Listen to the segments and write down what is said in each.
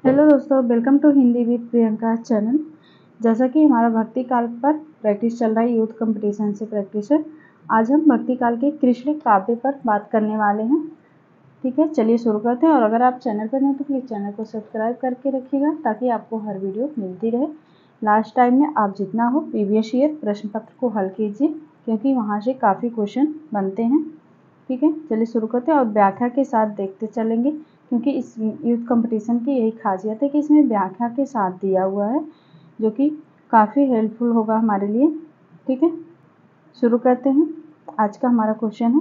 Hello दोस्तों, welcome to Hindi with Priyanka channel. जैसा कि हमारा भक्ति काल पर प्रैक्टिस चल रहा है, यूथ कंपटीशन से प्रैक्टिस है। आज हम भक्ति काल के कृष्ण काव्य पर बात करने वाले हैं। ठीक है, चलिए शुरू करते हैं। और अगर आप चैनल पर नहीं तो प्लीज़ चैनल को सब्सक्राइब करके रखिएगा ताकि आपको हर वीडियो मिलती रहे। लास्ट टाइम में आप जितना हो प्रीवियस ईयर प्रश्न पत्र को हल कीजिए, क्योंकि वहाँ से काफ़ी क्वेश्चन बनते हैं। ठीक है, चलिए शुरू करते हैं और व्याख्या के साथ देखते चलेंगे, क्योंकि इस यूथ कंपटीशन की यही खासियत है कि इसमें व्याख्या के साथ दिया हुआ है, जो कि काफ़ी हेल्पफुल होगा हमारे लिए। ठीक है, शुरू करते हैं। आज का हमारा क्वेश्चन है,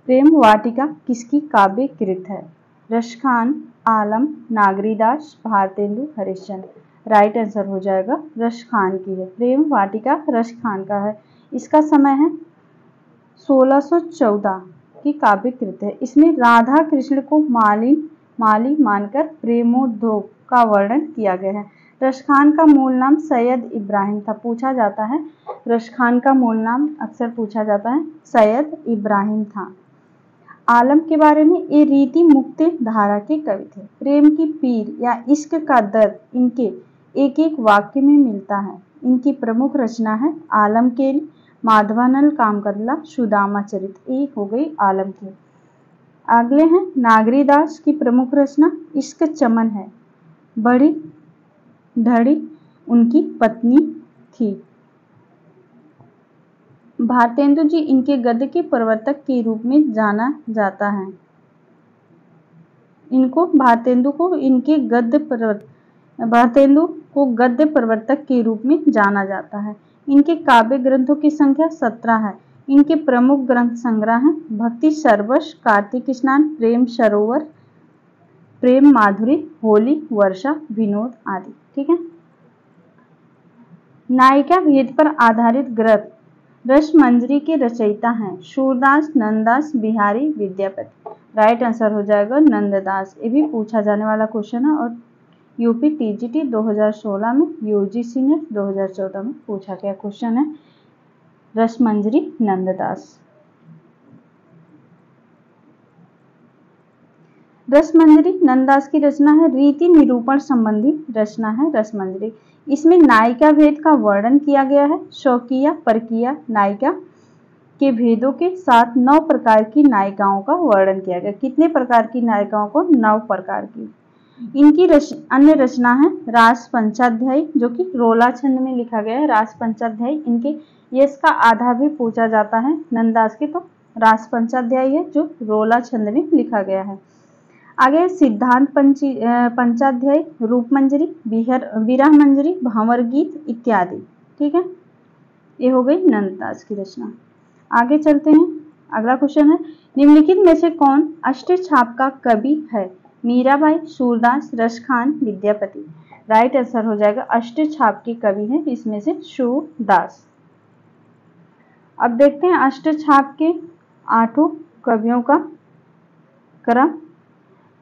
प्रेम वाटिका किसकी काव्य कृत है? रसखान, आलम, नागरीदास, भारतेंदु, हरिश्चंद्र। राइट आंसर हो जाएगा रसखान की है। प्रेम वाटिका रसखान का है। इसका समय है 1614 की काव्य कृत है। इसमें राधा कृष्ण को माली मानकर प्रेमोद्योग का वर्णन किया गया है। रसखान का मूल नाम सैयद इब्राहिम था। पूछा जाता है, रसखान का मूल नाम अक्सर पूछा जाता है, सैयद इब्राहिम था। आलम के बारे में, ये रीति मुक्ति धारा के कवि थे। प्रेम की पीर या इश्क का दर्द इनके एक एक वाक्य में मिलता है। इनकी प्रमुख रचना है आलम के माधवानल कामकदला सुदामा चरित। ये हो गई आलम की। अगले हैं नागरीदास की प्रमुख रचना इश्क चमन है। बड़ी ढड़ी उनकी पत्नी थी। भारतेंदु जी इनके गद्य के प्रवर्तक के रूप में जाना जाता है। भारतेंदु को गद्य प्रवर्तक के रूप में जाना जाता है। इनके काव्य ग्रंथों की संख्या 17 है। इनके प्रमुख ग्रंथ संग्रह हैं भक्ति सरवश, कार्तिक स्नान, प्रेम सरोवर, प्रेम माधुरी, होली, वर्षा, विनोद आदि। ठीक है, नायिका भेद पर आधारित ग्रंथ रसमंजरी के रचयिता हैं सूरदास, नंददास, बिहारी, विद्यापति। राइट आंसर हो जाएगा नंददास। ये भी पूछा जाने वाला क्वेश्चन है और यूपी टीजीटी 2016 में, यूजीसी ने 2014 में पूछा गया क्वेश्चन है। रसमंजरी नंददास। रसमंजरी नंददास की रचना है, रीति निरूपण संबंधी रचना है रसमंजरी। इसमें नायिका भेद का वर्णन किया गया है। शौकिया, परकिया नायिका के भेदों के साथ 9 प्रकार की नायिकाओं का वर्णन किया गया। कितने प्रकार की नायिकाओं को? 9 प्रकार की। इनकी अन्य रचना है रास पंचाध्यायी, जो कि रोला छंद में लिखा गया है। रास पंचाध्यायी इनके यश का आधार भी पूछा जाता है नंददास के, तो रास पंचाध्यायी है जो रोला छंद में लिखा गया है। आगे सिद्धांत पंचाध्यायी, रूपमंजरी, विरह मंजरी, भंवर गीत इत्यादि। ठीक है, ये हो गई नंददास की रचना। आगे चलते हैं। अगला क्वेश्चन है, निम्नलिखित में से कौन अष्टछाप का कवि है? मीराबाई, सूरदास, रसखान, विद्यापति। राइट आंसर हो जाएगा अष्टछाप के कवि हैं इसमें से सूरदास। अब देखते हैं अष्टछाप के 8 कवियों का क्रम।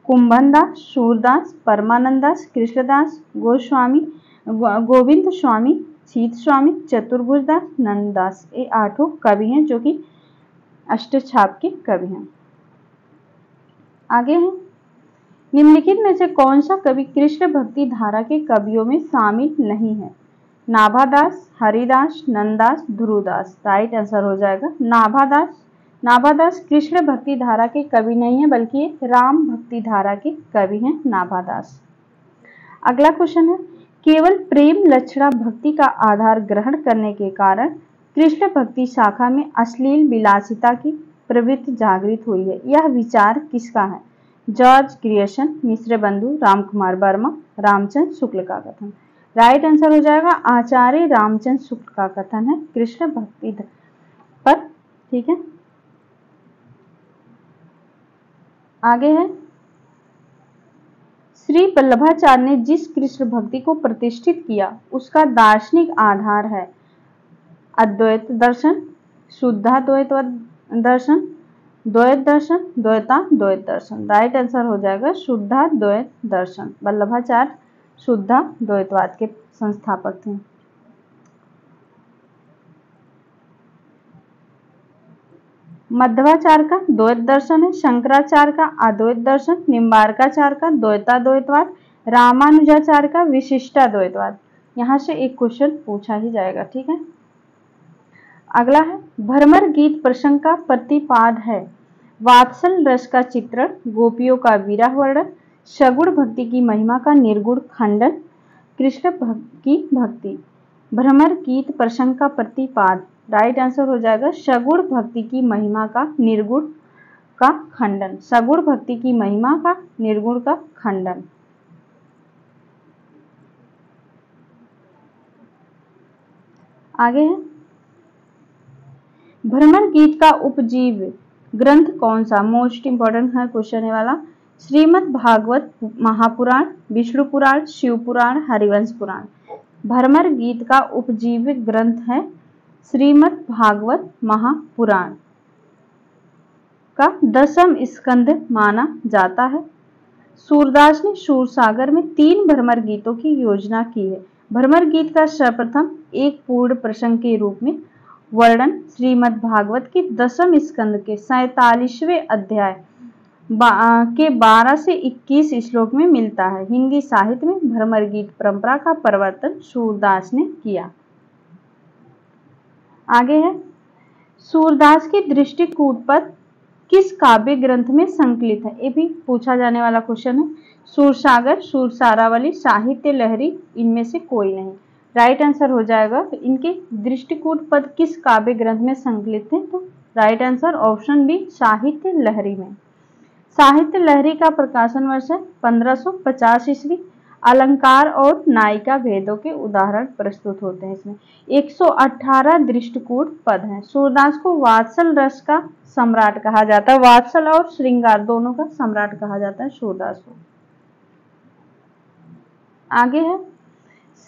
कुंभनदास, सूरदास, परमानंदास, कृष्णदास, गोविंद स्वामी, शीत स्वामी, चतुर्भुजदास, नंददास। ये 8 कवि हैं जो कि अष्टछाप के कवि हैं। आगे है, निम्नलिखित में से कौन सा कवि कृष्ण भक्ति धारा के कवियों में शामिल नहीं है? नाभादास, हरिदास, नंददास, ध्रुवदास। राइट आंसर हो जाएगा नाभादास कृष्ण भक्ति धारा के कवि नहीं है, बल्कि राम भक्ति धारा के कवि हैं नाभादास। अगला क्वेश्चन है, केवल प्रेम लक्षणा भक्ति का आधार ग्रहण करने के कारण कृष्ण भक्ति शाखा में अश्लील विलासिता की प्रवृत्ति जागृत हुई है। यह विचार किसका है? जॉर्ज ग्रियर्सन, मिश्र बंधु, रामकुमार वर्मा, रामचंद्र शुक्ल का कथन। राइट आंसर हो जाएगा आचार्य रामचंद्र शुक्ल का कथन है कृष्ण भक्ति पर। ठीक है, आगे है, श्री वल्लभाचार्य ने जिस कृष्ण भक्ति को प्रतिष्ठित किया उसका दार्शनिक आधार है अद्वैत दर्शन, शुद्धाद्वैत दर्शन, द्वैत दर्शन, द्वैताद्वैत दर्शन। राइट आंसर हो जाएगा शुद्धाद्वैत दर्शन। वल्लभाचार्य शुद्धाद्वैतवाद के संस्थापक थे। मध्वाचार्य का द्वैत दर्शन है, शंकराचार्य का अद्वैत दर्शन, निम्बार्काचार्य का द्वैताद्वैतवाद, रामानुजाचार्य का विशिष्टाद्वैतवाद। यहाँ से एक क्वेश्चन पूछा ही जाएगा, ठीक है। अगला है भ्रमर गीत प्रसंग का प्रतिपाद है। वात्सल रस का चित्रण, गोपियों का विरह वर्णन, सगुण भक्ति की महिमा का निर्गुण खंडन, कृष्ण की भक्ति। भ्रमर गीत प्रसंग का प्रतिपाद, राइट आंसर हो जाएगा सगुण भक्ति की महिमा का निर्गुण का खंडन। सगुण भक्ति की महिमा का निर्गुण का खंडन। आगे है भ्रमर गीत का उपजीव ग्रंथ कौन सा। मोस्ट इंपॉर्टेंट है क्वेश्चन है वाला। श्रीमद् भागवत महापुराण, विष्णु पुराण, शिव पुराण, हरिवंश पुराण। भ्रमर गीत का उपजीव्य ग्रंथ है श्रीमद् भागवत महापुराण का 10वां स्कंद माना जाता है। सूरदास ने सूरसागर में 3 भ्रमर गीतों की योजना की है। भ्रमर गीत का सर्वप्रथम एक पूर्ण प्रसंग के रूप में वर्णन श्रीमद् भागवत के 10वें स्कंद के 47वें अध्याय के 12 से 21 श्लोक में मिलता है। हिंदी साहित्य में भ्रमर गीत परंपरा का प्रवर्तन सूरदास ने किया। आगे है सूरदास की दृष्टिकूटपद किस काव्य ग्रंथ में संकलित है। ये भी पूछा जाने वाला क्वेश्चन है। सूरसागर, सूरसारावली, साहित्य लहरी, इनमें से कोई नहीं। राइट आंसर हो जाएगा इनके दृष्टिकूटपद किस काव्य ग्रंथ में संकलित है, तो राइट आंसर ऑप्शन बी साहित्य लहरी में। साहित्य लहरी का प्रकाशन वर्ष है 1550 ईस्वी। अलंकार और नायिका भेदों के उदाहरण प्रस्तुत होते हैं इसमें। 118 दृष्टिकूट पद हैं। सूरदास को वात्सल रस का सम्राट कहा जाता है। वात्सल और श्रृंगार दोनों का सम्राट कहा जाता है सूरदास को। आगे है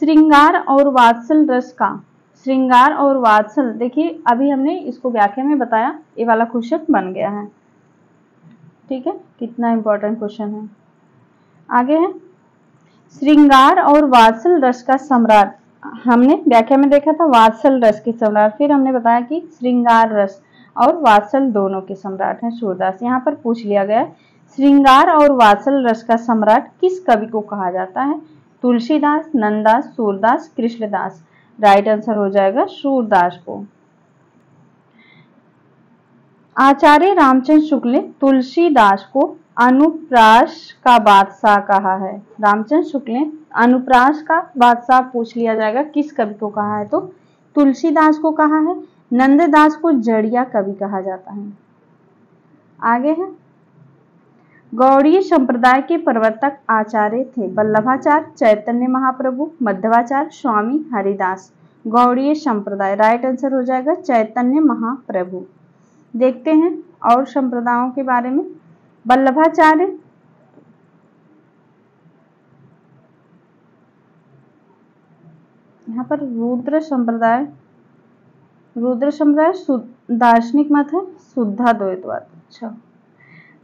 श्रृंगार और वात्सल रस का। श्रृंगार और वात्सल, देखिए अभी हमने इसको व्याख्या में बताया, ये वाला क्वेश्चन बन गया है, ठीक है। कितना इंपॉर्टेंट क्वेश्चन है। आगे है श्रृंगार और वात्सल रस का सम्राट। हमने व्याख्या में देखा था वात्सल रस के सम्राट, फिर हमने बताया कि श्रृंगार रस और वात्सल दोनों के सम्राट हैं सूरदास। यहाँ पर पूछ लिया गया श्रृंगार और वात्सल रस का सम्राट किस कवि को कहा जाता है। तुलसीदास, नंददास, सूरदास, कृष्णदास। राइट आंसर हो जाएगा सूरदास को। आचार्य रामचंद्र शुक्ल ने तुलसीदास को अनुप्रास का बादशाह कहा है। रामचंद्र शुक्ल ने अनुप्रास का बादशाह पूछ लिया जाएगा किस कवि को कहा है, तो तुलसीदास को कहा है। नंददास को जड़िया कवि कहा जाता है। आगे है गौड़ीय संप्रदाय के प्रवर्तक आचार्य थे वल्लभाचार्य, चैतन्य महाप्रभु, मध्वाचार्य, स्वामी हरिदास। गौड़ीय संप्रदाय, राइट आंसर हो जाएगा चैतन्य महाप्रभु। देखते हैं और संप्रदायों के बारे में। वल्लभाचार्य यहाँ पर रुद्र संप्रदाय दार्शनिक मत है, शुद्धाद्वैतवाद। अच्छा,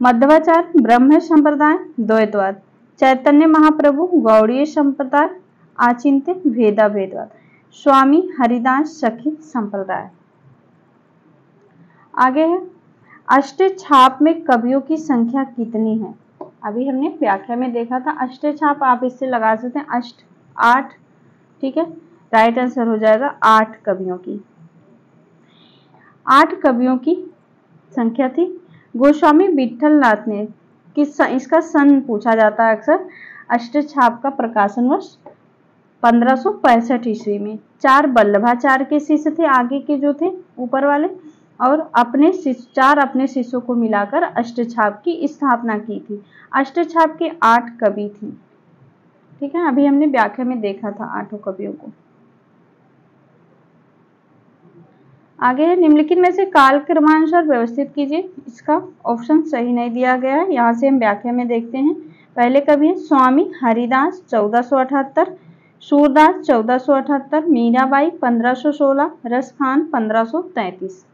मध्वाचार्य ब्रह्म संप्रदाय, द्वैतवाद। चैतन्य महाप्रभु गौड़ीय संप्रदाय, आचिंत्य भेदाभेदवाद। स्वामी हरिदास सखी संप्रदाय। आगे है अष्टछाप में कवियों की संख्या कितनी है। अभी हमने व्याख्या में देखा था अष्टछाप, आप इससे लगा सकते हैं अष्ट 8, ठीक है। राइट आंसर हो जाएगा 8 कवियों की। 8 कवियों की संख्या थी। गोस्वामी विठलनाथ ने इसका सन पूछा जाता है अक्सर। अष्टछाप का प्रकाशन वर्ष 1565 ईस्वी में। 4 वल्लभाचार्य के शिष्य थे, आगे के जो थे ऊपर वाले, और अपने 4 अपने शिष्यों को मिलाकर अष्टछाप की स्थापना की थी। अष्टछाप के 8 कवि थी, ठीक है। अभी हमने व्याख्या में देखा था 8 कवियों को। आगे है निम्नलिखित में से कालक्रमानुसार व्यवस्थित कीजिए। इसका ऑप्शन सही नहीं दिया गया है, यहाँ से हम व्याख्या में देखते हैं। पहले कवि है स्वामी हरिदास 1478, सूरदास 1478, मीराबाई 1516, रसखान 1533।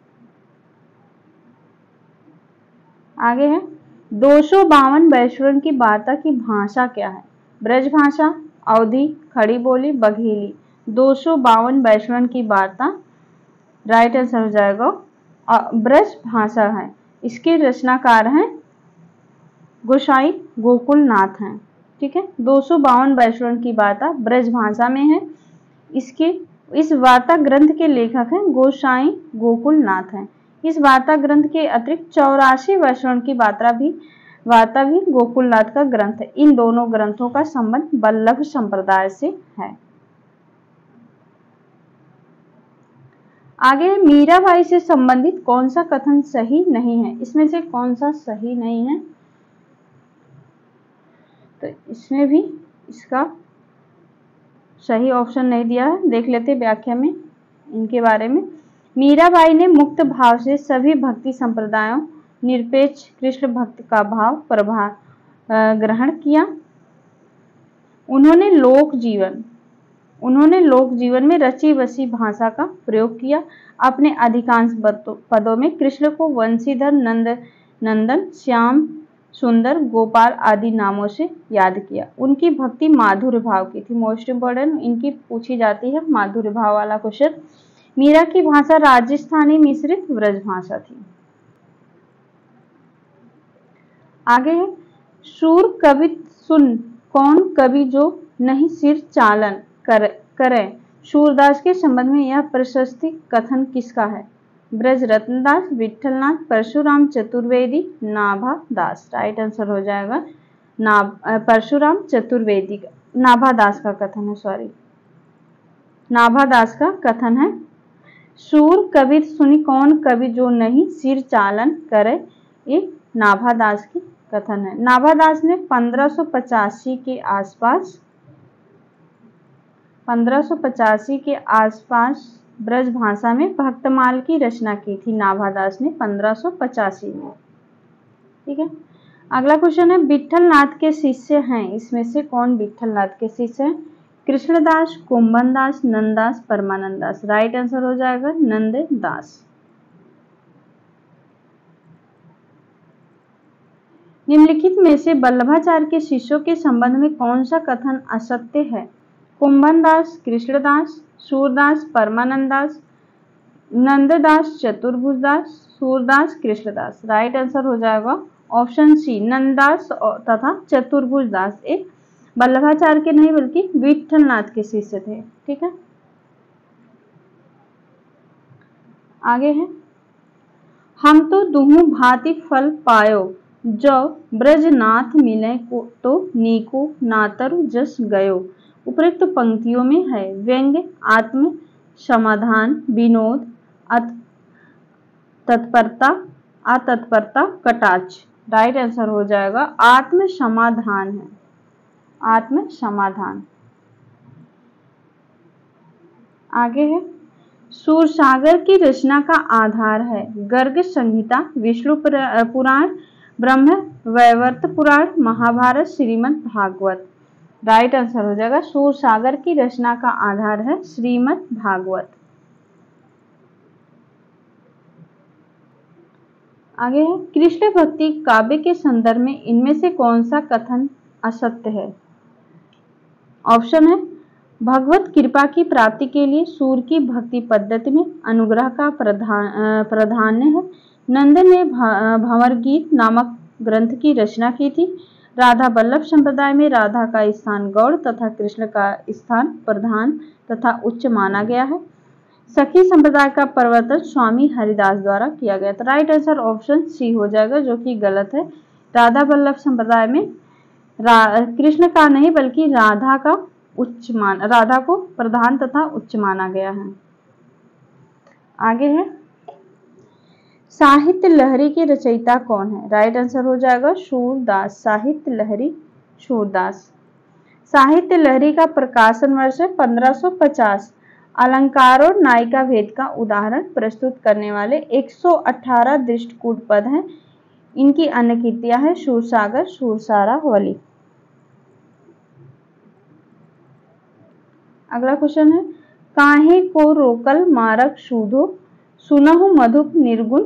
आगे है 252 वैष्णव की वार्ता की भाषा क्या है। ब्रज भाषा, अवधी, खड़ी बोली, बघेली। 252 वैष्णव की वार्ता, राइट आंसर हो जाएगा ब्रज भाषा है। इसके रचनाकार हैं गोसाई गोकुलनाथ हैं। ठीक है। 252 व्याकरण की वार्ता ब्रज भाषा में है। इस वार्ता ग्रंथ के लेखक हैं गोसाई गोकुलनाथ हैं। इस वार्ता ग्रंथ के अतिरिक्त 84 व्याकरण की वार्ता भी गोकुलनाथ का ग्रंथ है। इन दोनों ग्रंथों का संबंध वल्लभ संप्रदाय से है। आगे है मीराबाई से संबंधित कौन सा कथन सही नहीं है। इसमें से कौन सा सही नहीं है, तो इसमें भी इसका सही ऑप्शन नहीं दिया है। देख लेते व्याख्या में इनके बारे में। मीराबाई ने मुक्त भाव से सभी भक्ति संप्रदायों निरपेक्ष कृष्ण भक्त का भाव ग्रहण किया। उन्होंने लोक जीवन में रची बसी भाषा का प्रयोग किया। अपने अधिकांश पदों में कृष्ण को वंशीधर, नंदन, श्याम सुंदर, गोपाल आदि नामों से याद किया। उनकी भक्ति माधुर्य भाव की थी। मोस्ट इंपोर्टेंट इनकी पूछी जाती है माधुर्य भाव वाला क्वेश्चन। मीरा की भाषा राजस्थानी मिश्रित ब्रज भाषा थी। आगे है सूर कवि सुन कौन कवि जो नहीं सिर चालन करें। सूरदास के संबंध में यह प्रशस्ति कथन किसका है। ब्रज रत्नदास, विठलनाथ, परशुराम चतुर्वेदी, नाभादास। राइट आंसर हो जाएगा परशुराम चतुर्वेदी का, नाभादास का कथन है, सॉरी नाभादास का कथन है। सूर कवि सुनी कौन कवि जो नहीं सिर चालन करे, ये नाभादास की कथन है। नाभादास ने 1585 के आसपास ब्रज भाषा में भक्तमाल की रचना की थी। नाभादास ने 1585 में। ठीक है। अगला क्वेश्चन है विठलनाथ के शिष्य हैं, इसमें से कौन विठलनाथ के शिष्य हैं। कृष्णदास, कुंभनदास, नंददास, परमानंददास। राइट आंसर हो जाएगा नंददास। निम्नलिखित में से वल्लभाचार्य के शिष्यों के संबंध में कौन सा कथन असत्य है। कुंभनदास, कृष्णदास, सूरदास, परमानंददास, नंददास, चतुर्भुजदास, सूरदास, कृष्णदास। राइट आंसर हो जाएगा ऑप्शन सी नंददास तथा चतुर्भुजदास। एक वल्लभाचार्य के नहीं बल्कि विठलनाथ के शिष्य थे। ठीक है। आगे है हम तो दुहु भांति फल पायो, जो ब्रजनाथ मिले को तो नीको नातरु जस गयो। उपरोक्त पंक्तियों में है व्यंग्य, आत्म समाधान, विनोद, तत्परता, अतत्परता, कटाक्ष। राइट आंसर हो जाएगा आत्म समाधान है, आत्म समाधान। आगे है सूरसागर की रचना का आधार है गर्ग संहिता, विष्णु पुराण, ब्रह्म वैवर्त पुराण, महाभारत, श्रीमद् भागवत। राइट आंसर हो जाएगा सूरसागर की रचना का आधार है श्रीमद् भागवत। आगे है कृष्ण भक्ति काव्य के संदर्भ में इनमें से कौन सा कथन असत्य है। ऑप्शन है भगवत कृपा की प्राप्ति के लिए सूर की भक्ति पद्धति में अनुग्रह का प्राधान्य है। नंद ने भंवर गीत नामक ग्रंथ की रचना की थी। राधा वल्लभ संप्रदाय में राधा का स्थान गौड़ तथा कृष्ण का स्थान प्रधान तथा उच्च माना गया है। सखी संप्रदाय का प्रवर्तन स्वामी हरिदास द्वारा किया गया था। राइट आंसर ऑप्शन सी हो जाएगा, जो कि गलत है। राधा वल्लभ संप्रदाय में कृष्ण का नहीं बल्कि राधा को प्रधान तथा उच्च माना गया है। आगे है साहित्य लहरी के रचयिता कौन है। राइट आंसर हो जाएगा सूरदास। साहित्य लहरी सूरदास। साहित्य लहरी का प्रकाशन वर्ष है 1550। अलंकार और नायिका भेद का उदाहरण प्रस्तुत करने वाले 118 दृष्टकूट पद हैं। इनकी अन्य कृतियां हैं सूरसागर, सूरसारावली। अगला क्वेश्चन है काहे को रोकल मारक सूधो, सुनहु मधुप निर्गुण,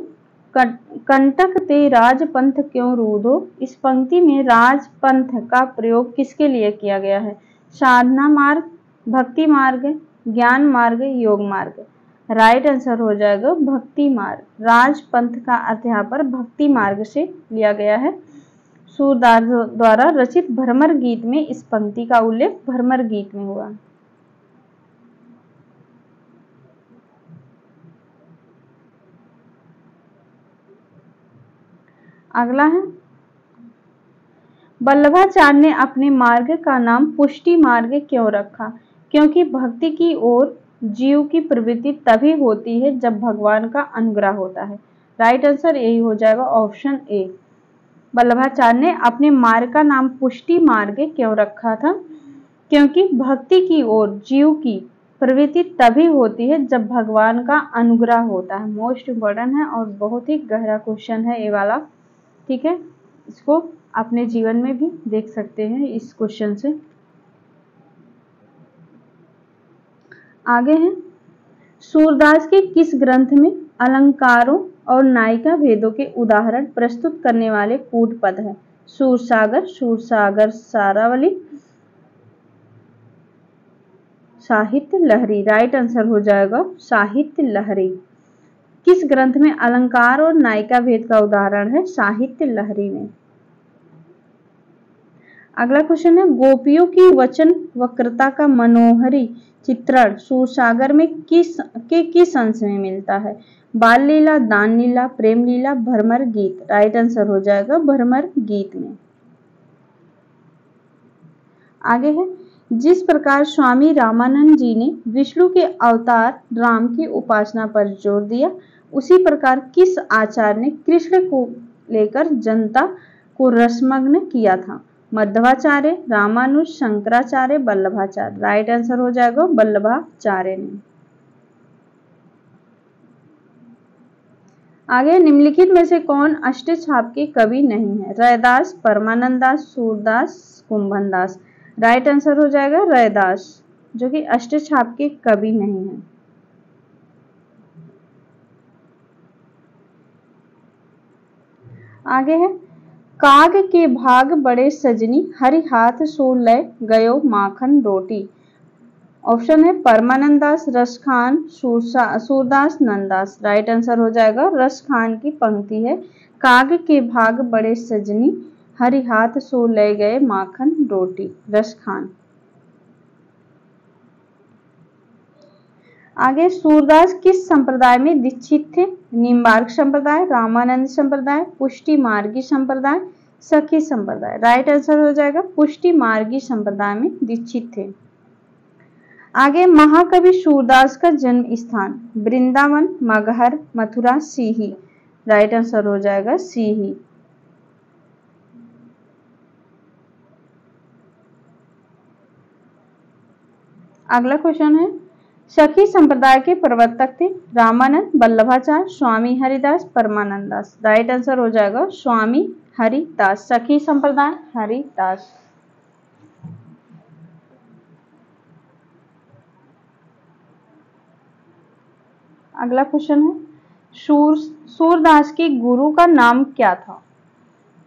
कंटक ते राजपंथ क्यों रूधो। इस पंक्ति में राजपंथ का प्रयोग किसके लिए किया गया है। साधना मार्ग, भक्ति मार्ग, ज्ञान मार्ग, योग मार्ग। राइट आंसर हो जाएगा भक्ति मार्ग। राजपंथ का अर्थ यहाँ पर भक्ति मार्ग से लिया गया है। सूरदास द्वारा रचित भ्रमर गीत में इस पंक्ति का उल्लेख भ्रमर गीत में हुआ। अगला है, वल्लभाचार्य ने अपने मार्ग का नाम पुष्टि मार्ग क्यों रखा? क्योंकि भक्ति की ओर जीव की प्रवृत्ति तभी होती है जब भगवान का अनुग्रह होता है। राइट आंसर यही हो जाएगा ऑप्शन ए। वल्लभाचार्य ने अपने मार्ग का नाम पुष्टि मार्ग क्यों रखा था? क्योंकि भक्ति की ओर जीव की प्रवृत्ति तभी होती है जब भगवान का अनुग्रह होता है। मोस्ट इम्पोर्टेंट है और बहुत ही गहरा क्वेश्चन है ये वाला, ठीक है। इसको अपने जीवन में भी देख सकते हैं इस क्वेश्चन से। आगे है, सूरदास के किस ग्रंथ में अलंकारों और नायिका भेदों के उदाहरण प्रस्तुत करने वाले कूट पद है? सूरसागर, सूरसागर सारावली, साहित्य लहरी। राइट आंसर हो जाएगा साहित्य लहरी। किस ग्रंथ में अलंकार और नायिका भेद का उदाहरण है? साहित्य लहरी में। अगला क्वेश्चन है, गोपियों की वचन वक्रता का मनोहरी चित्रण सूरसागर में किस अंश में मिलता है? बाल लीला, दान लीला, प्रेम लीला, भ्रमर गीत। राइट आंसर हो जाएगा भ्रमर गीत में। आगे है, जिस प्रकार स्वामी रामानंद जी ने विष्णु के अवतार राम की उपासना पर जोर दिया, उसी प्रकार किस आचार्य ने कृष्ण को लेकर जनता को रसमग्न किया था? मध्वाचार्य, रामानुज, शंकराचार्य, वल्लभाचार्य। राइट आंसर हो जाएगा वल्लभाचार्य ने। आगे, निम्नलिखित में से कौन अष्टछाप के कवि नहीं है? रैदास, परमानंदास, सूरदास, कुंभनदास। राइट आंसर हो जाएगा रैदास, जो कि अष्टछाप के कवि नहीं है। आगे है, काग के भाग बड़े सजनी, हरि हाथ सो लय गयो माखन रोटी। ऑप्शन है परमानंदास, रसखान, सूरदास, नंदास। राइट आंसर हो जाएगा रसखान की पंक्ति है, काग के भाग बड़े सजनी, हरि हाथ सो ले गए माखन रोटी। रसखान। आगे, सूरदास किस संप्रदाय में दीक्षित थे? निम्बार्क संप्रदाय, रामानंद संप्रदाय, पुष्टि मार्गी संप्रदाय, सखी संप्रदाय। राइट आंसर हो जाएगा पुष्टि मार्गी संप्रदाय में दीक्षित थे। आगे, महाकवि सूरदास का जन्म स्थान? वृंदावन, मगहर, मथुरा, सीही। राइट आंसर हो जाएगा सीही। अगला क्वेश्चन है, सखी संप्रदाय के प्रवर्तक थे? रामानंद, वल्लभाचार्य, स्वामी हरिदास, परमानंदास। राइट आंसर हो जाएगा स्वामी हरिदास। सखी संप्रदाय हरिदास। अगला क्वेश्चन है, सूरदास के गुरु का नाम क्या था?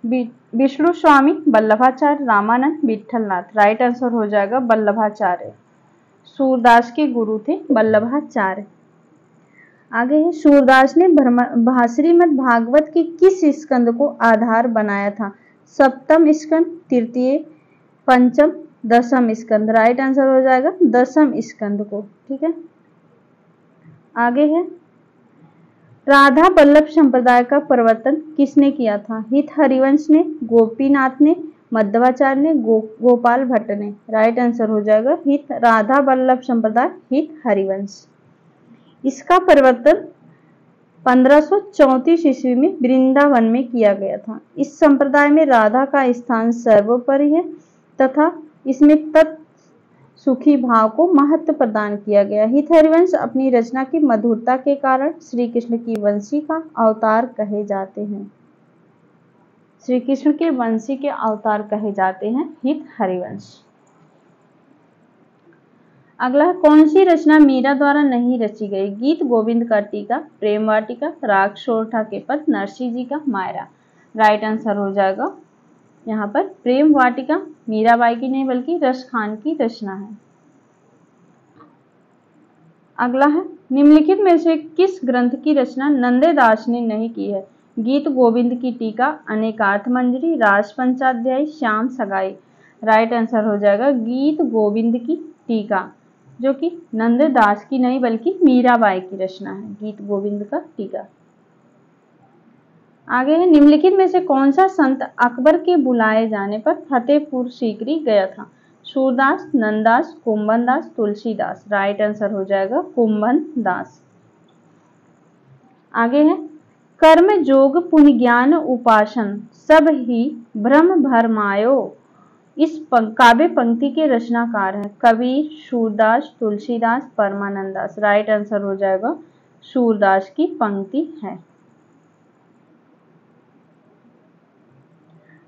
विष्णु स्वामी, वल्लभाचार्य, रामानंद, विठलनाथ। राइट आंसर हो जाएगा वल्लभाचार्य। सूरदास के गुरु थे वल्लभाचार्य। आगे है, सूरदास ने श्रीमद् भागवत के किस स्कंद को आधार बनाया था? सप्तम स्कंद, तृतीय, पंचम, दसम स्कंद। राइट आंसर हो जाएगा दसम स्कंद को, ठीक है। आगे है, राधा वल्लभ संप्रदाय का प्रवर्तन किसने किया था? हित हरिवंश ने, गोपीनाथ ने, मध्वाचार्य ने, गोपाल भट्ट ने। राइट आंसर हो जाएगा हित राधा वल्लभ संप्रदाय हित हरिवंश। इसका प्रवर्तन 1534 ईस्वी में वृंदावन में किया गया था। इस संप्रदाय में राधा का स्थान सर्वोपरि है तथा इसमें तत् सुखी भाव को महत्व प्रदान किया गया। हित हरिवंश अपनी रचना की मधुरता के कारण श्री कृष्ण की वंशी का अवतार कहे जाते हैं। श्री कृष्ण के वंशी के अवतार कहे जाते हैं हित हरिवंश। अगला, कौन सी रचना मीरा द्वारा नहीं रची गई? गीत गोविंद का टीका, प्रेम वाटिका, राग सोरठा के पद, नरसिंह जी का मायरा। राइट आंसर हो जाएगा यहाँ पर प्रेम वाटिका मीराबाई की नहीं बल्कि रसखान की रचना है। अगला है, निम्नलिखित में से किस ग्रंथ की रचना नंदेदास ने नहीं की है? गीत गोविंद की टीका, अनेकार्थ मंजरी, रास पंचाध्यायी, श्याम सगाई। राइट आंसर हो जाएगा गीत गोविंद की टीका, जो कि नंददास की नहीं बल्कि मीराबाई की रचना है, गीत गोविंद का टीका। आगे है, निम्नलिखित में से कौन सा संत अकबर के बुलाए जाने पर फतेहपुर सीकरी गया था? सूरदास, नंददास, कुंभनदास, तुलसीदास। राइट आंसर हो जाएगा कुंभनदास। आगे है, कर्म जोग पुण्य ज्ञान उपासन सब ही भ्रम भरमायो, इस काव्य पंक्ति के रचनाकार है? कबीर, सूरदास, तुलसीदास, परमानंदास। राइट आंसर हो जाएगा सूरदास की पंक्ति है।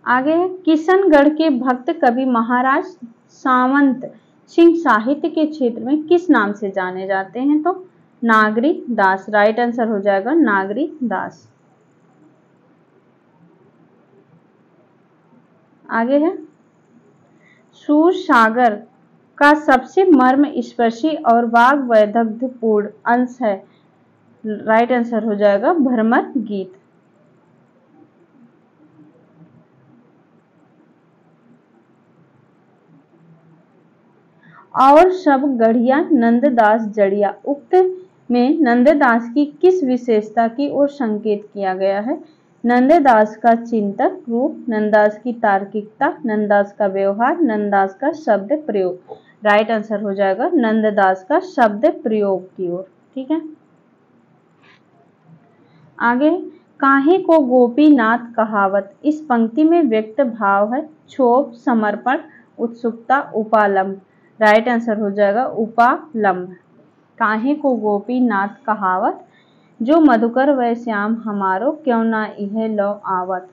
आगे है, किशनगढ़ के भक्त कवि महाराज सावंत सिंह साहित्य के क्षेत्र में किस नाम से जाने जाते हैं? तो नागरी दास। राइट आंसर हो जाएगा नागरी दास। आगे है, सूरसागर का सबसे मर्म स्पर्शी और वाग वैदग्ध्यपूर्ण अंश है? राइट आंसर हो जाएगा भ्रमर गीत। और सब गढ़िया नंददास जड़िया, उक्त में नंददास की किस विशेषता की ओर संकेत किया गया है? नंददास का चिंतक रूप, नंददास की तार्किकता, नंददास का व्यवहार, नंददास का शब्द प्रयोग। राइट आंसर हो जाएगा नंददास का शब्द प्रयोग की ओर। ठीक है, आगे, काहे को गोपीनाथ कहावत, इस पंक्ति में व्यक्त भाव है? क्षोभ, समर्पण, उत्सुकता, उपालंब। राइट आंसर हो जाएगा उपालंब। काहे को गोपीनाथ कहावत, जो मधुकर वै श्याम हमारो, क्यों ना इहे लो आवत।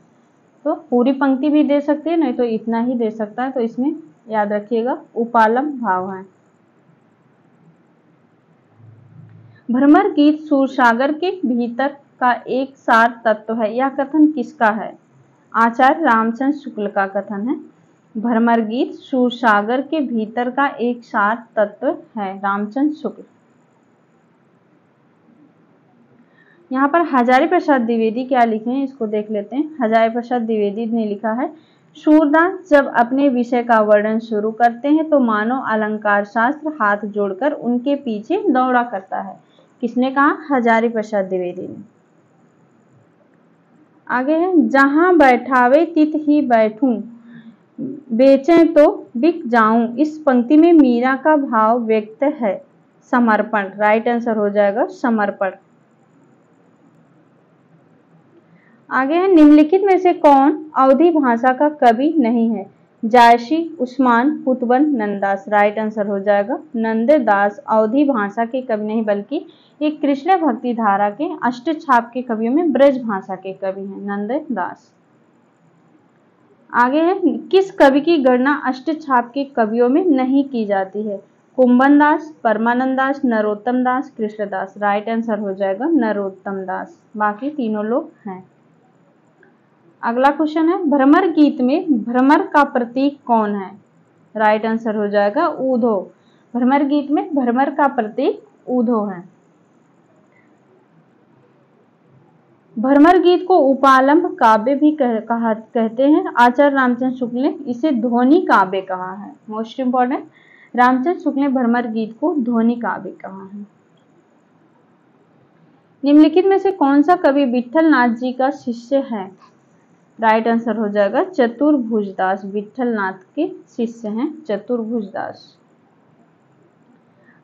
तो पूरी पंक्ति भी दे सकते हैं, नहीं तो इतना ही दे सकता है, तो इसमें याद रखिएगा उपालंब भाव है। भ्रमर गीत सूरसागर के भीतर का एक सार तत्व है, यह कथन किसका है? आचार्य रामचंद्र शुक्ल का कथन है। भ्रमर गीत सूरसागर के भीतर का एक सार तत्व है, रामचंद्र शुक्ल। यहाँ पर हजारी प्रसाद द्विवेदी क्या लिखे हैं इसको देख लेते हैं। हजारी प्रसाद द्विवेदी ने लिखा है, सूरदास जब अपने विषय का वर्णन शुरू करते हैं तो मानो अलंकार शास्त्र हाथ जोड़कर उनके पीछे दौड़ा करता है। किसने कहा? हजारी प्रसाद द्विवेदी ने। आगे है, जहां बैठावे तित ही बैठूं, बेचें तो बिक जाऊं, इस पंक्ति में मीरा का भाव व्यक्त है? समर्पण। राइट आंसर हो जाएगा समर्पण। आगे है, निम्नलिखित में से कौन अवधी भाषा का कवि नहीं है? जायसी, उस्मान, कुतुबन, नंददास। राइट आंसर हो जाएगा नंददास अवधी भाषा के कवि नहीं बल्कि एक कृष्ण भक्ति धारा के अष्टछाप के कवियों में ब्रज भाषा के कवि हैं नंददास। आगे है, किस कवि की गणना अष्टछाप के कवियों में नहीं की जाती है? कुंभनदास, परमानंदास, नरोत्तम दास, कृष्णदास। राइट आंसर हो जाएगा नरोत्तम दास, बाकी तीनों लोग हैं। अगला क्वेश्चन है, भ्रमर गीत में भ्रमर का प्रतीक कौन है? राइट आंसर हो जाएगा ऊधो। भ्रमर गीत में भ्रमर का प्रतीक ऊधो है। भ्रमर गीत को उपालंब काव्य भी कहते हैं। आचार्य रामचंद्र शुक्ल ने इसे ध्वनि काव्य कहा है। मोस्ट इंपॉर्टेंट, रामचंद्र शुक्ल ने भ्रमर गीत को ध्वनि काव्य कहा है। निम्नलिखित में से कौन सा कवि विट्ठल नाथ जी का शिष्य है? राइट आंसर हो जाएगा चतुर्भुजदास। विट्ठल नाथ के शिष्य हैं चतुर्भुजदास।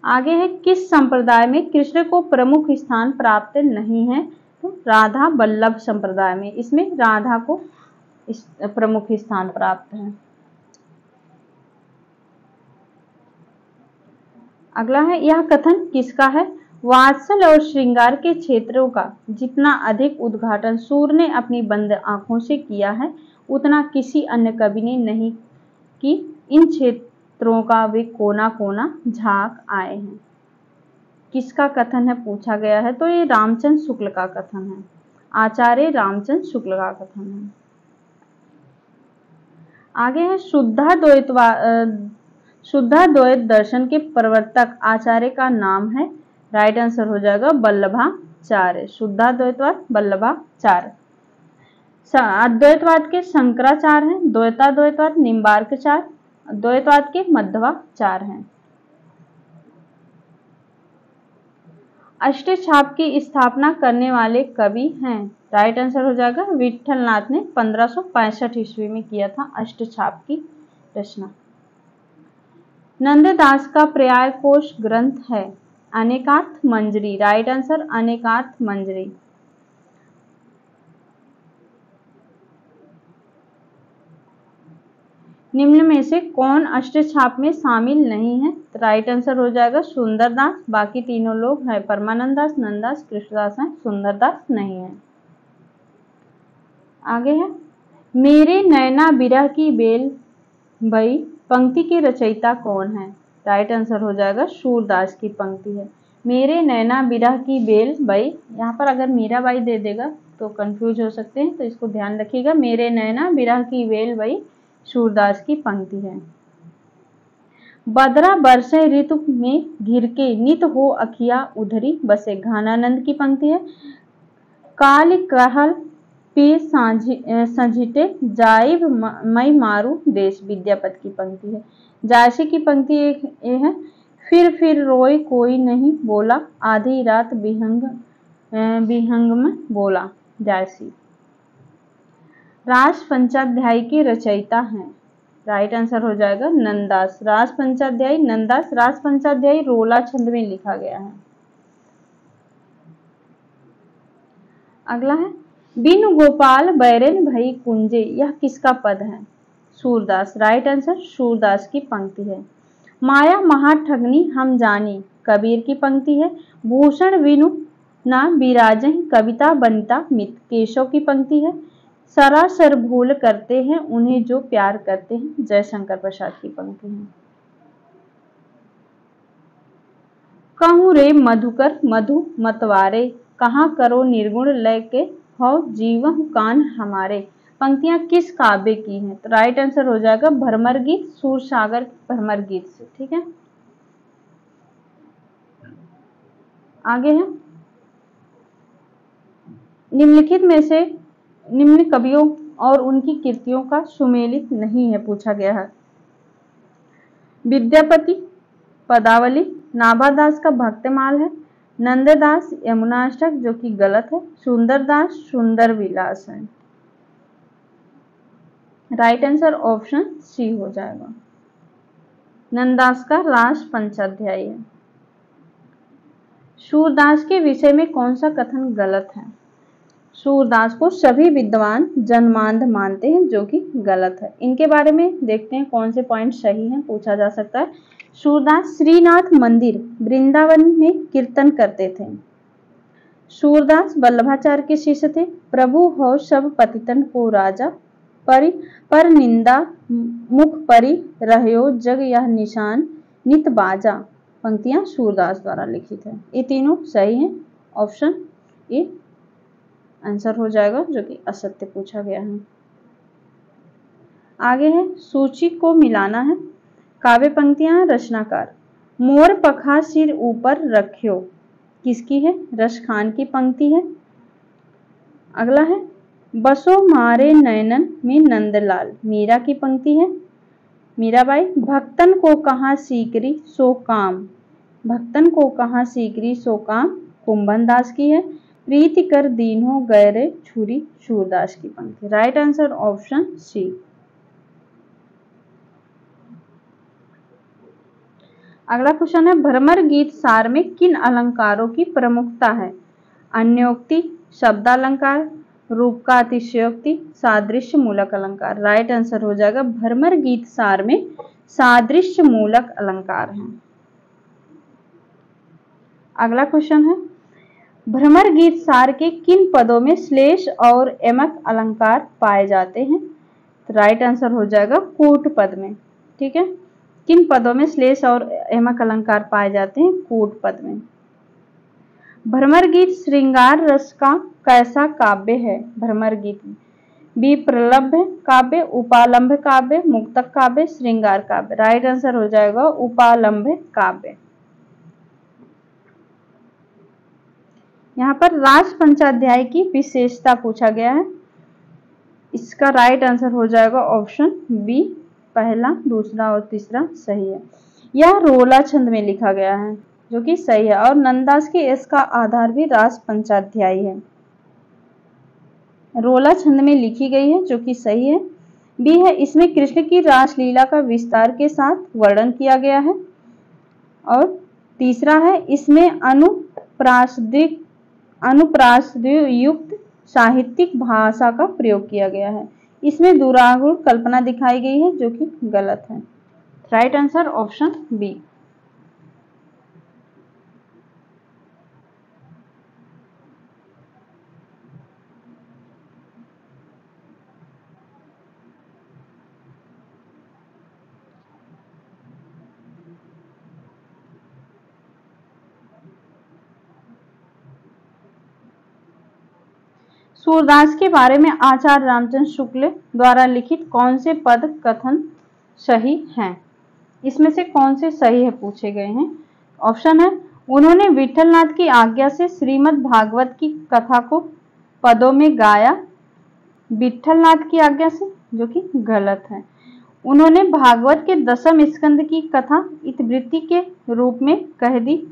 आगे है, किस संप्रदाय में कृष्ण को प्रमुख स्थान प्राप्त नहीं है? तो राधा वल्लभ संप्रदाय में, इसमें राधा को प्रमुख स्थान प्राप्त है। अगला है, यह कथन किसका है? वात्सल और श्रृंगार के क्षेत्रों का जितना अधिक उद्घाटन सूर्य ने अपनी बंद आंखों से किया है उतना किसी अन्य कवि ने नहीं कि इन क्षेत्रों का वे कोना कोना झांक आए हैं। किसका कथन है पूछा गया है? तो ये रामचंद्र शुक्ल का कथन है। आचार्य रामचंद्र शुक्ल का कथन है। आगे है, शुद्धाद्वैत दर्शन के प्रवर्तक आचार्य का नाम है? राइट आंसर हो जाएगा वल्लभाचार्य। शुद्धाद्वैतवाद वल्लभाचार्य। अद्वैतवाद के शंकराचार्य हैं, द्वैताद्वैतवाद निम्बार्काचार्य, द्वैतवाद के मध्वाचार्य हैं। अष्टछाप की स्थापना करने वाले कवि हैं, राइट आंसर हो जाएगा विठलनाथ ने 1565 ईस्वी में किया था अष्टछाप की रचना। नंददास का पर्याय कोश ग्रंथ है, अनेकार्थ मंजरी, राइट आंसर अनेकार्थ मंजरी। निम्न में से कौन अष्टछाप में शामिल नहीं है, राइट आंसर हो जाएगा सुंदरदास, बाकी तीनों लोग हैं परमानंद दास, नंददास, कृष्णदास हैं, सुंदरदास नहीं है। आगे है मेरे नैना बिरह की बेल भई पंक्ति के रचयिता कौन है, राइट आंसर हो जाएगा सूरदास की पंक्ति है। मेरे नैना बिरह की बेल भई, यहाँ पर अगर मीराबाई दे देगा तो कंफ्यूज हो सकते हैं, तो इसको ध्यान रखिएगा। मेरे नैना बिरह की बेल भई सूरदास की पंक्ति है। बदरा बरसे ऋतु में घिर के नित हो अखिया उधरी बसे, घनानंद की पंक्ति है। काल कहल पे संझिटे जाइब मई मारू देश, विद्यापति की पंक्ति है। जायसी की पंक्ति ये है फिर रोए कोई नहीं बोला, आधी रात विहंग में बोला, जायसी। रास पंचाध्यायी के रचयिता हैं, राइट आंसर हो जाएगा नंददास। रास पंचाध्यायी नंददास, रास पंचाध्यायी रोला छंद में लिखा गया है। अगला है बिनु गोपाल बैरन भई कुंजे, यह किसका पद है, सूरदास, राइट आंसर सूरदास की पंक्ति है। माया महा ठगनी हम जानी, कबीर की पंक्ति है। भूषण बिनु ना विराजहि, कविता बनिता मित, केशव की पंक्ति है। सरासर भूल करते हैं उन्हें जो प्यार करते हैं, जयशंकर प्रसाद की पंक्ति है। कहूँ रे मधुकर मधु मतवारे, कहाँ करो निर्गुण लय के हो जीवहु कान हमारे, पंक्तियां किस काव्य की हैं, तो राइट आंसर हो जाएगा भ्रमर गीत, सूरसागर भ्रमर गीत से, ठीक है। आगे है निम्नलिखित में से निम्न कवियों और उनकी कृतियों का सुमेलित नहीं है, पूछा गया है। विद्यापति पदावली, नाभादास का भक्तमाल है, नंददास यमुनाष्टक जो कि गलत है, सुंदरदास सुंदर विलास है, राइट आंसर ऑप्शन सी हो जाएगा। नंददास का रास पंचाध्यायी है। सूरदास के विषय में कौन सा कथन गलत है, सूरदास को सभी विद्वान जन्मांध मानते हैं, जो कि गलत है। इनके बारे में देखते हैं कौन से पॉइंट सही हैं, पूछा जा सकता है। सूरदास श्रीनाथ मंदिर वृंदावन में कीर्तन करते थे। सूरदास वल्लभाचार्य के शिष्य थे। प्रभु हो सब पतितन को राजा, पर निंदा मुख परि रहयो जग यह निशान नित बाजा, पंक्तियां सूरदास द्वारा लिखित है। ये तीनों सही हैं, ऑप्शन ए आंसर हो जाएगा, जो कि असत्य पूछा गया है। आगे है सूची को मिलाना है। काव्य पंक्तियां रचनाकार, मोर पखा सिर ऊपर रख्यो, किसकी है, रसखान की पंक्ति है। अगला है बसो मारे नयनन में नंदलाल, मीरा की पंक्ति है। मीराबाई भक्तन को कहाँ सीकरी सो काम, भक्तन को कहाँ सीकरी सो काम, कुंभन दास की है। प्रीति कर दीन्हो गैरे छुरी, सूरदास की पंक्ति, राइट आंसर ऑप्शन सी। अगला क्वेश्चन है भ्रमर गीत सार में किन अलंकारों की प्रमुखता है, अन्योक्ति, शब्दालंकार, रूप का अतिशयोक्ति, सादृश्य मूलक अलंकार, राइट आंसर हो जाएगा भ्रमर गीत सार में सादृश्य मूलक अलंकार है। अगला क्वेश्चन है भ्रमर गीत सार के किन पदों में श्लेष और यमक अलंकार पाए जाते हैं, तो राइट आंसर हो जाएगा कूट पद में, ठीक है। किन पदों में श्लेष और यमक अलंकार पाए जाते हैं, कूट पद में। भ्रमर गीत श्रृंगार रस का कैसा काव्य है, भ्रमर गीत विप्रलभ काव्य, उपालंभ काव्य, मुक्तक काव्य, श्रृंगार काव्य, राइट आंसर हो जाएगा उपालंभ काव्य। यहाँ पर रास पंचाध्याय की विशेषता पूछा गया है। इसका राइट आंसर हो जाएगा ऑप्शन बी, पहला, दूसरा और तीसरा सही है। यह रोला छंद में लिखा गया है जो कि सही है, और नंददास के इसका आधार भी रास पंचाध्यायी है। रोला छंद में लिखी गई है जो कि सही है। बी है, इसमें कृष्ण की रासलीला का विस्तार के साथ वर्णन किया गया है। और तीसरा है, इसमें अनुप्रासयुक्त साहित्यिक भाषा का प्रयोग किया गया है। इसमें दुरागुण कल्पना दिखाई गई है जो कि गलत है। Right answer option B. Surdas के बारे में आचार्य रामचंद्र शुक्ल द्वारा लिखित कौन से पद कथन सही हैं? इसमें से कौन से सही है पूछे गए हैं। ऑप्शन है, उन्होंने विठलनाथ की आज्ञा से श्रीमद् भागवत की कथा को पदों में गाया विठलनाथ की आज्ञा से, जो कि गलत है। उन्होंने भागवत के दशम स्कंद की कथा इतिवृत्ति के रूप में कह दी,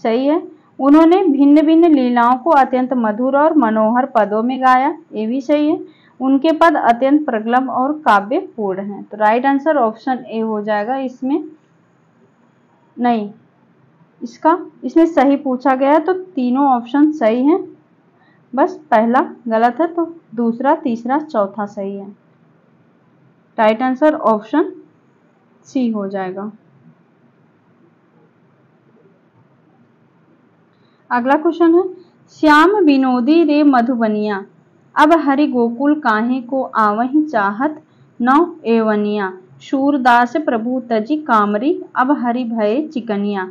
सही है। उन्होंने भिन्न भिन्न लीलाओं को अत्यंत मधुर और मनोहर पदों में गाया, ये भी सही है। उनके पद अत्यंत प्रगल्भ और काव्यपूर्ण हैं। तो राइट आंसर ऑप्शन ए हो जाएगा। इसमें नहीं, इसमें सही पूछा गया है तो तीनों ऑप्शन सही हैं, बस पहला गलत है, तो दूसरा, तीसरा, चौथा सही है। राइट आंसर ऑप्शन सी हो जाएगा। अगला क्वेश्चन है, श्याम विनोदी रे मधुबनिया, अब हरि गोकुल काहे को आवहि चाहत नौ एवनिया, सूरदास प्रभु तजी कामरी, अब हरि भय चिकनिया।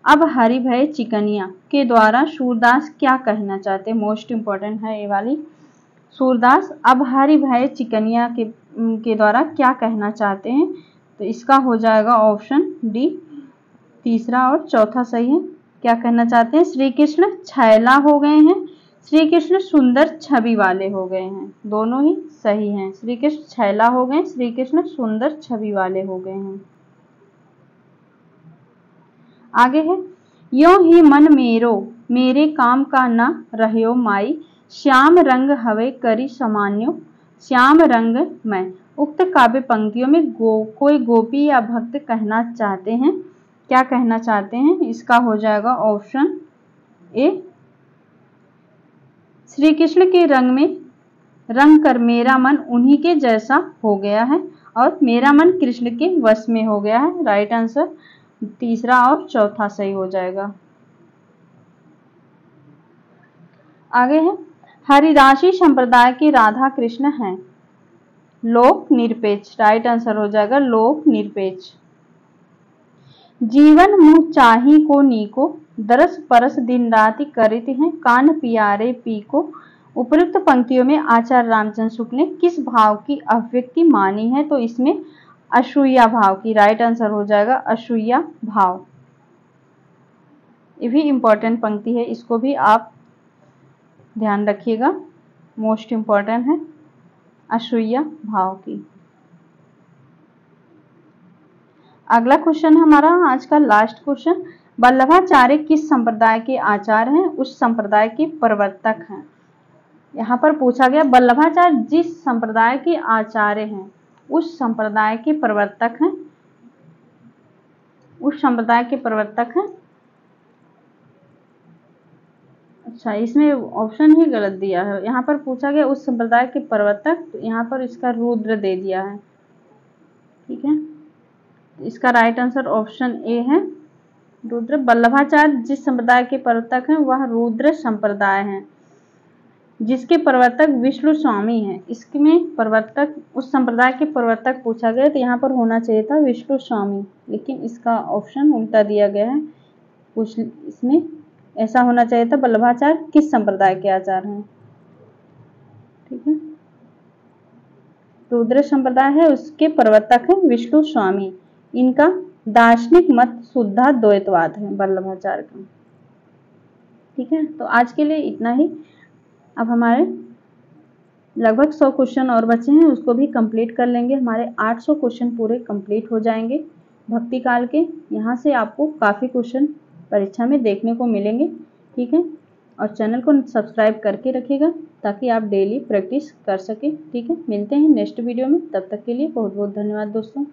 अब हरि भय चिकनिया के द्वारा सूरदास क्या कहना चाहते हैं? मोस्ट इंपॉर्टेंट है ये वाली। सूरदास अब हरि भय चिकनिया के द्वारा क्या कहना चाहते हैं? तो इसका हो जाएगा ऑप्शन डी, तीसरा और चौथा सही है। क्या कहना चाहते हैं? श्री कृष्ण छैला हो गए हैं, श्री कृष्ण सुंदर छवि वाले हो गए हैं, दोनों ही सही हैं। श्री कृष्ण छैला हो गए, श्री कृष्ण सुंदर छवि वाले हो गए हैं। आगे है, यो ही मन मेरो मेरे काम का न रह्यो माई, श्याम रंग हवे करी समान्यो श्याम रंग में। उक्त काव्य पंक्तियों में कोई गोपी या भक्त कहना चाहते हैं, क्या कहना चाहते हैं? इसका हो जाएगा ऑप्शन ए, श्री कृष्ण के रंग में रंग कर मेरा मन उन्हीं के जैसा हो गया है, और मेरा मन कृष्ण के वश में हो गया है। राइट आंसर तीसरा और चौथा सही हो जाएगा। आगे है, हरिदासी संप्रदाय के राधा कृष्ण हैं लोक निरपेक्ष। राइट आंसर हो जाएगा लोक निरपेक्ष। जीवन मुँह चाही को नीको, दरस परस दिन राति करित हैं कान पियारे पी को। उपयुक्त पंक्तियों में आचार्य रामचंद्र शुक्ल ने किस भाव की अभिव्यक्ति मानी है? तो इसमें असूया भाव की। राइट आंसर हो जाएगा असूया भाव। ये भी इंपॉर्टेंट पंक्ति है, इसको भी आप ध्यान रखिएगा, मोस्ट इंपॉर्टेंट है असूया भाव की। अगला क्वेश्चन हमारा आज का लास्ट क्वेश्चन, वल्लभाचार्य किस संप्रदाय के आचार्य हैं? उस संप्रदाय के प्रवर्तक हैं। यहाँ पर पूछा गया वल्लभाचार्य जिस संप्रदाय के आचार्य हैं उस संप्रदाय के प्रवर्तक हैं, उस संप्रदाय के प्रवर्तक हैं। अच्छा, इसमें ऑप्शन ही गलत दिया है। यहाँ पर पूछा गया उस संप्रदाय के प्रवर्तक, तो यहाँ पर इसका रुद्र दे दिया है, ठीक है। इसका राइट आंसर ऑप्शन ए है रुद्र। वल्लभाचार्य जिस संप्रदाय के प्रवर्तक हैं वह रुद्र संप्रदाय है, जिसके प्रवर्तक विष्णु स्वामी हैं। इसमें प्रवर्तक उस संप्रदाय के प्रवर्तक पूछा गया तो यहाँ पर होना चाहिए था विष्णु स्वामी, लेकिन इसका ऑप्शन उल्टा दिया गया है। कुछ इसमें ऐसा होना चाहिए था वल्लभाचार्य किस संप्रदाय के आचार्य हैं, ठीक है। रुद्र संप्रदाय है, उसके प्रवर्तक है विष्णु स्वामी। इनका दार्शनिक मत शुद्धाद्वैतवाद है वल्लभाचार्य का, ठीक है। तो आज के लिए इतना ही। अब हमारे लगभग 100 क्वेश्चन और बचे हैं, उसको भी कंप्लीट कर लेंगे। हमारे 800 क्वेश्चन पूरे कंप्लीट हो जाएंगे भक्ति काल के। यहाँ से आपको काफ़ी क्वेश्चन परीक्षा में देखने को मिलेंगे, ठीक है। और चैनल को सब्सक्राइब करके रखिएगा ताकि आप डेली प्रैक्टिस कर सकें, ठीक है। मिलते हैं नेक्स्ट वीडियो में, तब तक के लिए बहुत बहुत धन्यवाद दोस्तों।